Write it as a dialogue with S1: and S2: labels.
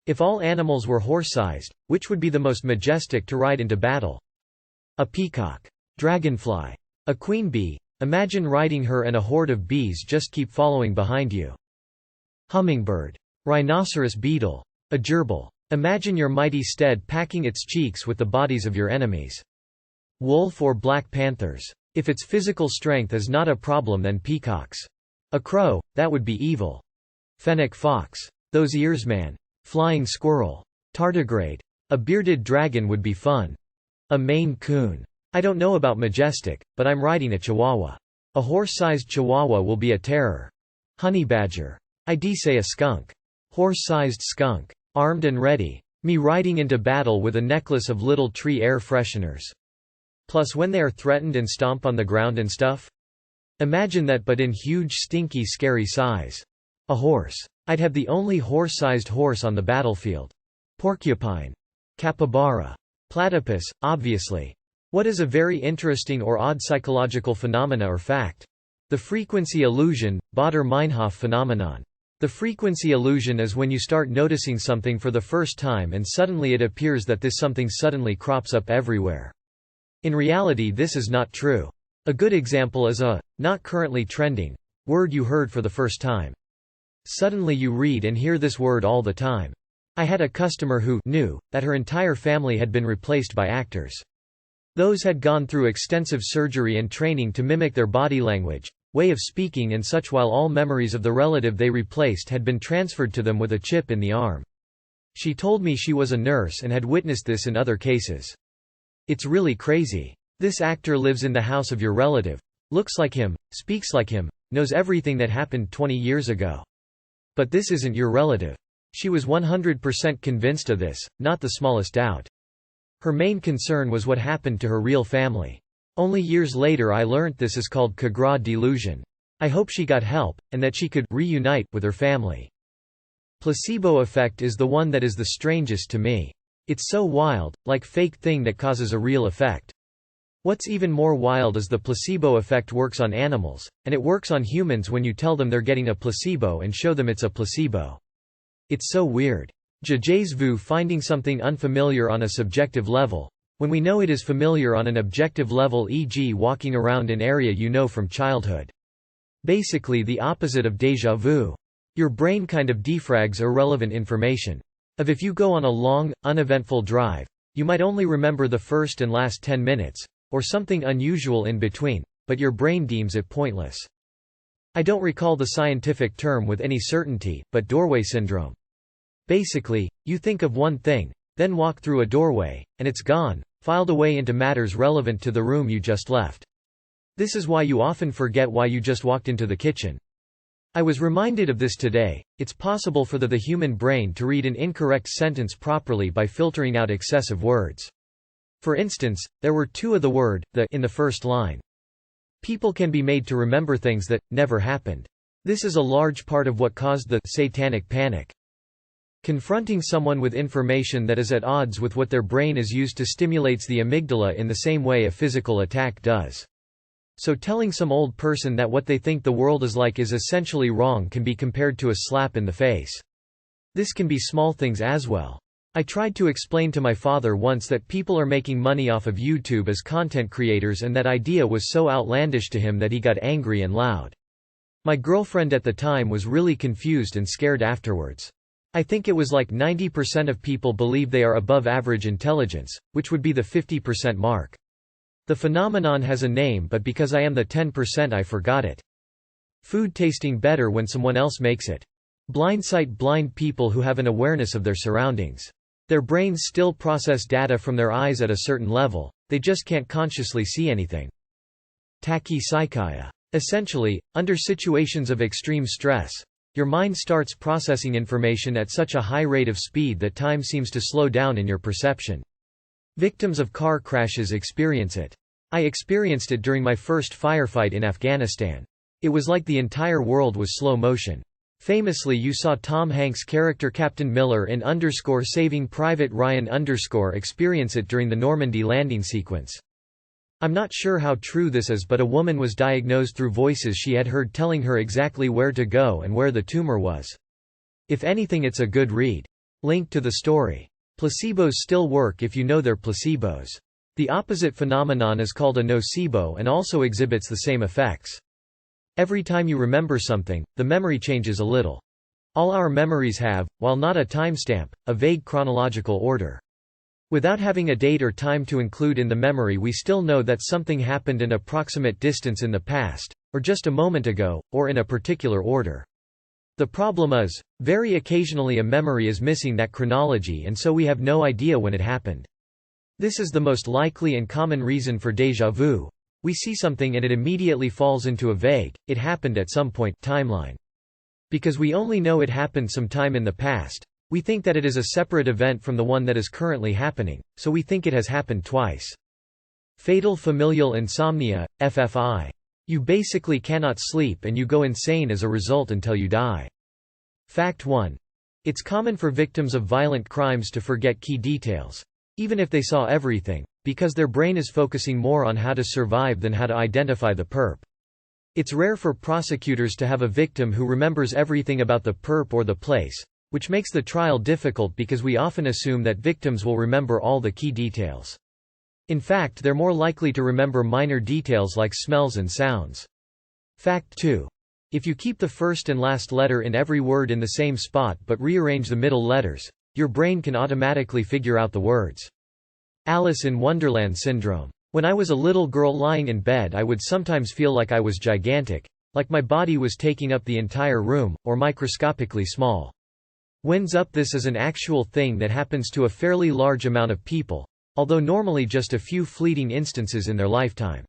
S1: If all animals were horse-sized, which would be the most majestic to ride into battle? A peacock. Dragonfly. A queen bee. Imagine riding her and a horde of bees just keep following behind you. Hummingbird. Rhinoceros beetle. A gerbil. Imagine your mighty steed packing its cheeks with the bodies of your enemies. Wolf or black panthers. If its physical strength is not a problem, then peacocks. A crow, that would be evil. Fennec fox. Those ears, man. Flying squirrel. Tardigrade. A bearded dragon would be fun. A Maine Coon. I don't know about majestic, but I'm riding a Chihuahua. A horse-sized Chihuahua will be a terror. Honey badger. I'd say a skunk. Horse-sized skunk. Armed and ready. Me riding into battle with a necklace of little tree air fresheners. Plus when they are threatened and stomp on the ground and stuff? Imagine that, but in huge stinky scary size. A horse. I'd have the only horse-sized horse on the battlefield. Porcupine. Capybara. Platypus, obviously. What is a very interesting or odd psychological phenomena or fact? The frequency illusion, Baader-Meinhof phenomenon. The frequency illusion is when you start noticing something for the first time and suddenly it appears that this something suddenly crops up everywhere. In reality, this is not true. A good example is a, not currently trending, word you heard for the first time. Suddenly you read and hear this word all the time. I had a customer who knew that her entire family had been replaced by actors. Those had gone through extensive surgery and training to mimic their body language, way of speaking and such, while all memories of the relative they replaced had been transferred to them with a chip in the arm. She told me she was a nurse and had witnessed this in other cases. It's really crazy. This actor lives in the house of your relative, looks like him, speaks like him, knows everything that happened 20 years ago. But this isn't your relative. She was 100% convinced of this, not the smallest doubt. Her main concern was what happened to her real family. Only years later I learnt this is called Cagra delusion. I hope she got help, and that she could reunite with her family. Placebo effect is the one that is the strangest to me. It's so wild, like fake thing that causes a real effect. What's even more wild is the placebo effect works on animals, and it works on humans when you tell them they're getting a placebo and show them it's a placebo. It's so weird. Déjà vu, finding something unfamiliar on a subjective level, when we know it is familiar on an objective level, e.g. walking around an area you know from childhood. Basically the opposite of déjà vu. Your brain kind of defrags irrelevant information. If you go on a long, uneventful drive, you might only remember the first and last 10 minutes, or something unusual in between, but your brain deems it pointless. I don't recall the scientific term with any certainty, but doorway syndrome. Basically, you think of one thing, then walk through a doorway, and it's gone, filed away into matters relevant to the room you just left. This is why you often forget why you just walked into the kitchen. I was reminded of this today. It's possible for the human brain to read an incorrect sentence properly by filtering out excessive words. For instance, there were two of the word the in the first line. People can be made to remember things that never happened. This is a large part of what caused the satanic panic. Confronting someone with information that is at odds with what their brain is used to stimulates the amygdala in the same way a physical attack does. So telling some old person that what they think the world is like is essentially wrong can be compared to a slap in the face. This can be small things as well. I tried to explain to my father once that people are making money off of YouTube as content creators, and that idea was so outlandish to him that he got angry and loud. My girlfriend at the time was really confused and scared afterwards. I think it was like 90% of people believe they are above average intelligence, which would be the 50% mark. The phenomenon has a name, but because I am the 10% I forgot it. Food tasting better when someone else makes it. Blindsight, blind people who have an awareness of their surroundings. Their brains still process data from their eyes at a certain level, they just can't consciously see anything. Tachypsychia. Essentially, under situations of extreme stress, your mind starts processing information at such a high rate of speed that time seems to slow down in your perception. Victims of car crashes experience it. I experienced it during my first firefight in Afghanistan. It was like the entire world was slow motion. Famously, you saw Tom Hanks' character Captain Miller in Saving Private Ryan experience it during the Normandy landing sequence. I'm not sure how true this is, but a woman was diagnosed through voices she had heard telling her exactly where to go and where the tumor was. If anything, it's a good read. Link to the story. Placebos still work if you know they're placebos. The opposite phenomenon is called a nocebo and also exhibits the same effects. Every time you remember something, the memory changes a little. All our memories have, while not a timestamp, a vague chronological order. Without having a date or time to include in the memory, we still know that something happened an approximate distance in the past, or just a moment ago, or in a particular order. The problem is, very occasionally a memory is missing that chronology and so we have no idea when it happened. This is the most likely and common reason for déjà vu. We see something and it immediately falls into a vague, "it happened at some point" timeline. Because we only know it happened some time in the past, we think that it is a separate event from the one that is currently happening, so we think it has happened twice. Fatal familial insomnia, FFI. You basically cannot sleep and you go insane as a result until you die. Fact 1. It's common for victims of violent crimes to forget key details. Even if they saw everything, because their brain is focusing more on how to survive than how to identify the perp. It's rare for prosecutors to have a victim who remembers everything about the perp or the place, which makes the trial difficult because we often assume that victims will remember all the key details. In fact, they're more likely to remember minor details like smells and sounds. Fact 2. If you keep the first and last letter in every word in the same spot but rearrange the middle letters, your brain can automatically figure out the words. Alice in Wonderland syndrome. When I was a little girl lying in bed, I would sometimes feel like I was gigantic, like my body was taking up the entire room, or microscopically small. Wins up, this is an actual thing that happens to a fairly large amount of people, although normally just a few fleeting instances in their lifetime.